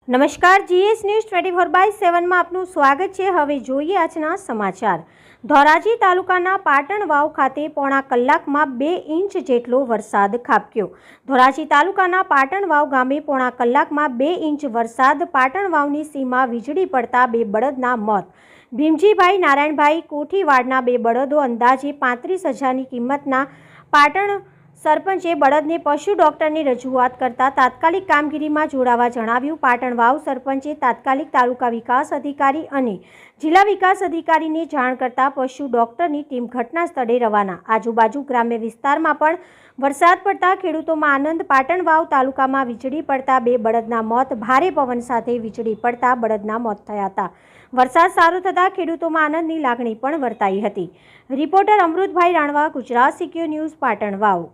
નમસ્કાર, GS news 24/7 માં આપનું સ્વાગત છે। હવે જોઈએ આજના સમાચાર। ધોરાજી તાલુકાના પાટણ વાવ ખાતે પોણા કલાકમાં 2 ઇંચ જેટલો વરસાદ ખાબક્યો। ધોરાજી તાલુકાના પાટણ વાવ ગામે પોણા કલાકમાં 2 ઇંચ વરસાદ। પાટણ વાવની સીમા વીજળી પડતા 2 બળદના મોત। ભીમજીભાઈ નારાયણભાઈ કોઠીવાડના 2 બળદો અંદાજે 35,000ની કિંમતના। પાટણ સરપંચે બળદને પશુ ડોક્ટરની રજૂઆત કરતા તાત્કાલિક કામગીરીમાં જોડાવા જણાવ્યું। પાટણ વાવ સરપંચે તાત્કાલિક તાલુકા વિકાસ અધિકારી અને જિલ્લા વિકાસ અધિકારીને જાણ કરતા પશુ ડોક્ટરની ટીમ ઘટના સ્થળે રવાના। આજુબાજુ ગ્રામ્ય વિસ્તારમાં પણ વરસાદ પડતા ખેડૂતોમાં આનંદ। પાટણ વાવ તાલુકામાં વીજળી પડતા 2 બળદના મોત। ભારે પવન સાથે વીજળી પડતા બળદના મોત થયા હતા। વરસાદ સારો થતાં ખેડૂતોમાં આનંદની લાગણી પણ વર્તાઈ હતી। Reporter Amrutbhai Ranva, Gujarat secure news, Patan વાવ।